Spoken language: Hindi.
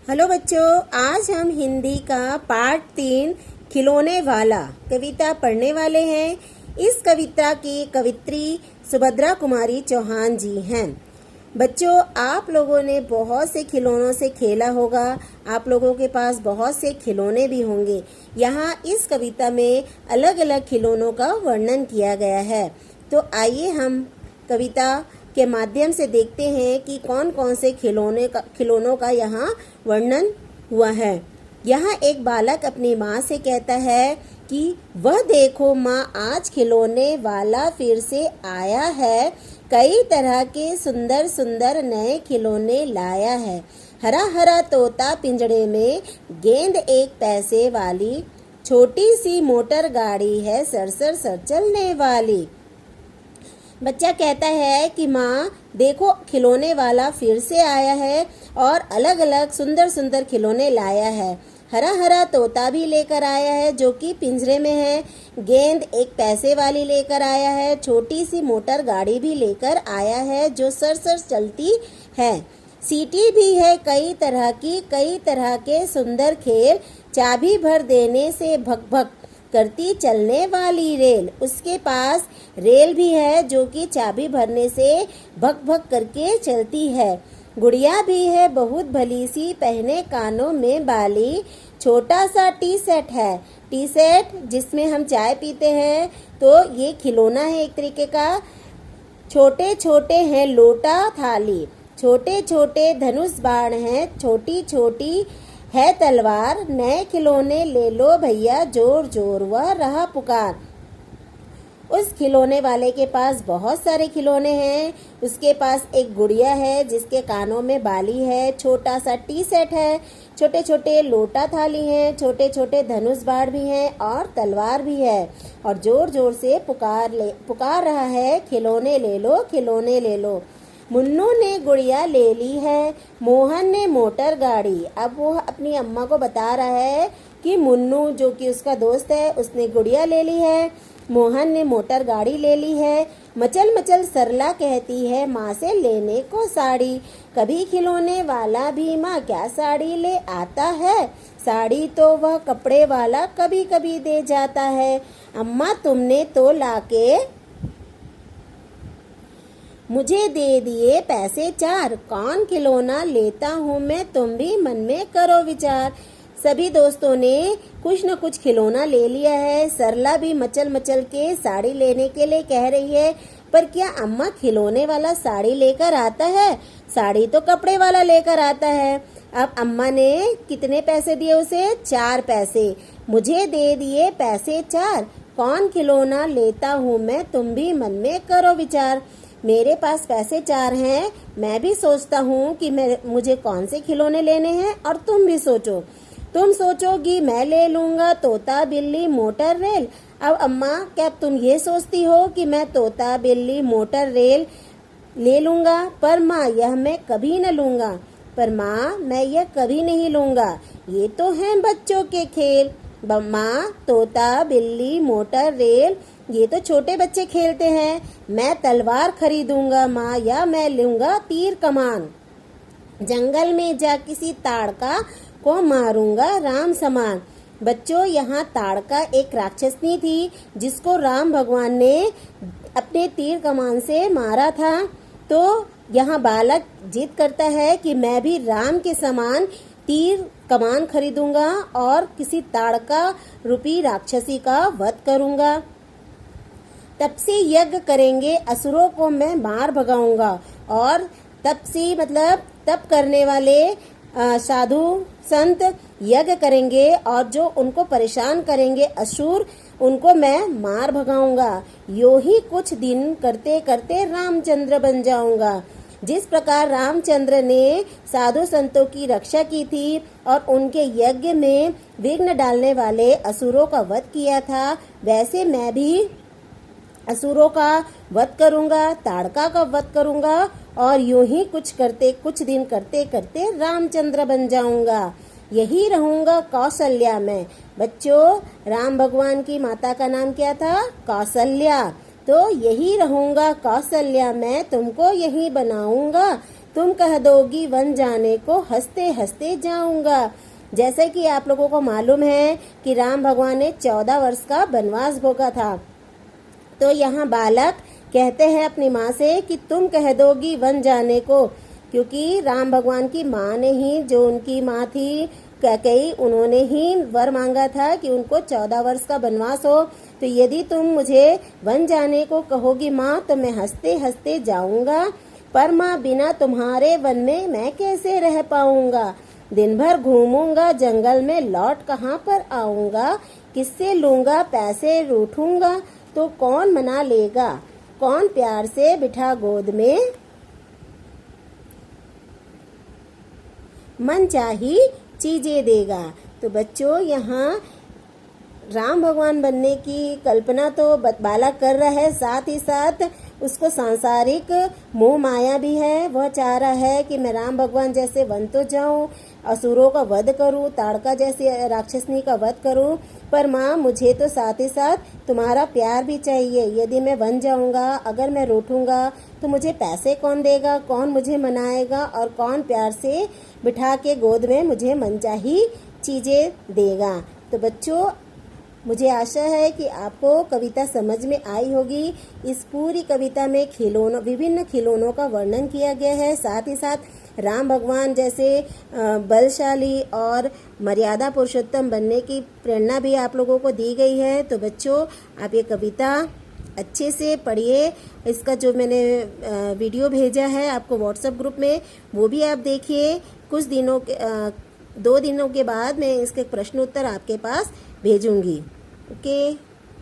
हेलो बच्चों, आज हम हिंदी का पार्ट 3 खिलौने वाला कविता पढ़ने वाले हैं। इस कविता की कवित्री सुभद्रा कुमारी चौहान जी हैं। बच्चों, आप लोगों ने बहुत से खिलौनों से खेला होगा। आप लोगों के पास बहुत से खिलौने भी होंगे। यहाँ इस कविता में अलग अलग खिलौनों का वर्णन किया गया है। तो आइए हम कविता के माध्यम से देखते हैं कि कौन कौन से खिलौनों का यहाँ वर्णन हुआ है। यहाँ एक बालक अपनी माँ से कहता है कि वह देखो माँ, आज खिलौने वाला फिर से आया है। कई तरह के सुंदर सुंदर नए खिलौने लाया है। हरा हरा तोता पिंजड़े में, गेंद एक पैसे वाली, छोटी सी मोटर गाड़ी है सर सर चलने वाली। बच्चा कहता है कि माँ देखो, खिलौने वाला फिर से आया है और अलग अलग सुंदर सुंदर खिलौने लाया है। हरा हरा तोता भी लेकर आया है जो कि पिंजरे में है। गेंद एक पैसे वाली लेकर आया है। छोटी सी मोटर गाड़ी भी लेकर आया है जो सर सर चलती है। सीटी भी है कई तरह की, कई तरह के सुंदर खेल, चाबी भर देने से भक भक करती चलने वाली रेल। उसके पास रेल भी है जो कि चाबी भरने से भक भक करके चलती है। गुड़िया भी है बहुत भली सी, पहने कानों में बाली, छोटा सा टी सेट है। टी सेट जिसमें हम चाय पीते हैं, तो ये खिलौना है एक तरीके का। छोटे छोटे हैं लोटा थाली, छोटे छोटे धनुष बाण हैं, छोटी छोटी है तलवार, नए खिलौने ले लो भैया जोर जोर वह रहा पुकार। उस खिलौने वाले के पास बहुत सारे खिलौने हैं। उसके पास एक गुड़िया है जिसके कानों में बाली है, छोटा सा टी सेट है, छोटे छोटे लोटा थाली हैं, छोटे छोटे धनुष बाण भी हैं और तलवार भी है, और जोर जोर से पुकार रहा है, खिलौने ले लो, खिलौने ले लो। मुन्नू ने गुड़िया ले ली है, मोहन ने मोटर गाड़ी। अब वो अपनी अम्मा को बता रहा है कि मुन्नू जो कि उसका दोस्त है, उसने गुड़िया ले ली है, मोहन ने मोटर गाड़ी ले ली है। मचल मचल सरला कहती है माँ से लेने को साड़ी। कभी खिलौने वाला भी माँ क्या साड़ी ले आता है, साड़ी तो वह कपड़े वाला कभी कभी दे जाता है। अम्मा तुमने तो लाके मुझे दे दिए पैसे चार, कौन खिलौना लेता हूँ मैं, तुम भी मन में करो विचार। सभी दोस्तों ने कुछ न कुछ खिलौना ले लिया है। सरला भी मचल मचल के साड़ी लेने के लिए कह रही है, पर क्या अम्मा खिलौने वाला साड़ी लेकर आता है, साड़ी तो कपड़े वाला लेकर आता है। अब अम्मा ने कितने पैसे दिए उसे, 4 पैसे। मुझे दे दिए पैसे 4, कौन खिलौना लेता हूँ मैं, तुम भी मन में करो विचार। मेरे पास पैसे 4 हैं, मैं भी सोचता हूँ कि मुझे कौन से खिलौने लेने हैं, और तुम भी सोचो। तुम सोचोगी मैं ले लूँगा तोता बिल्ली मोटर रेल। अब अम्मा, क्या तुम ये सोचती हो कि मैं तोता बिल्ली मोटर रेल ले लूँगा, पर माँ यह मैं कभी न लूँगा, पर माँ मैं यह कभी नहीं लूँगा, ये तो हैं बच्चों के खेल। माँ तोता बिल्ली मोटर रेल ये तो छोटे बच्चे खेलते हैं, मैं तलवार खरीदूंगा माँ, या मैं लूंगा तीर कमान, जंगल में जा किसी ताड़का को मारूंगा राम समान। बच्चों, यहाँ ताड़का एक राक्षसनी थी जिसको राम भगवान ने अपने तीर कमान से मारा था। तो यहाँ बालक जिद करता है कि मैं भी राम के समान तीर कमान खरीदूंगा और किसी ताड़का रूपी राक्षसी का वध करूंगा। तपसी यज्ञ करेंगे असुरों को मैं मार भगाऊंगा। और तपसी मतलब तप करने वाले साधु संत यज्ञ करेंगे, और जो उनको परेशान करेंगे असुर, उनको मैं मार भगाऊंगा। यो ही कुछ दिन करते करते रामचंद्र बन जाऊंगा। जिस प्रकार रामचंद्र ने साधु संतों की रक्षा की थी और उनके यज्ञ में विघ्न डालने वाले असुरों का वध किया था, वैसे मैं भी असुरों का वध करूंगा, ताड़का का वध करूंगा, और यूं ही कुछ दिन करते करते रामचंद्र बन जाऊंगा। यही रहूंगा कौशल्या में। बच्चों, राम भगवान की माता का नाम क्या था, कौशल्या। तो यही रहूंगा कौशल्या में, तुमको यही बनाऊंगा, तुम कह दोगी वन जाने को, हंसते हंसते जाऊंगा। जैसे कि आप लोगों को मालूम है कि राम भगवान ने 14 वर्ष का वनवास भोगा था, तो यहाँ बालक कहते हैं अपनी माँ से कि तुम कह दोगी वन जाने को, क्योंकि राम भगवान की माँ ने ही, जो उनकी माँ थी कैकेयी, उन्होंने ही वर मांगा था कि उनको 14 वर्ष का वनवास हो। तो यदि तुम मुझे वन जाने को कहोगी माँ, तो मैं हंसते हंसते जाऊंगा, पर माँ बिना तुम्हारे वन में मैं कैसे रह पाऊंगा। दिन भर घूमूंगा जंगल में, लौट कहाँ पर आऊंगा। किससे लूंगा पैसे, रूठूंगा तो कौन मना लेगा। कौन प्यार से बिठा गोद में, मन चाही चीजें देगा। तो बच्चों, यहाँ राम भगवान बनने की कल्पना तो बालक कर रहा है, साथ ही साथ उसको सांसारिक मोह माया भी है। वह चाह रहा है कि मैं राम भगवान जैसे वन तो जाऊं, असुरों का वध करूं, ताड़का जैसे राक्षसनी का वध करूं, पर माँ मुझे तो साथ ही साथ तुम्हारा प्यार भी चाहिए। यदि मैं वन जाऊंगा, अगर मैं रूठूंगा, तो मुझे पैसे कौन देगा, कौन मुझे मनाएगा, और कौन प्यार से बिठा के गोद में मुझे मनचाही चीजें देगा। तो बच्चों, मुझे आशा है कि आपको कविता समझ में आई होगी। इस पूरी कविता में खिलौनों, विभिन्न खिलौनों का वर्णन किया गया है, साथ ही साथ राम भगवान जैसे बलशाली और मर्यादा पुरुषोत्तम बनने की प्रेरणा भी आप लोगों को दी गई है। तो बच्चों, आप ये कविता अच्छे से पढ़िए। इसका जो मैंने वीडियो भेजा है आपको व्हाट्सएप ग्रुप में, वो भी आप देखिए। कुछ दिनों के 2 दिनों के बाद मैं इसके प्रश्न उत्तर आपके पास भेजूंगी। ओके।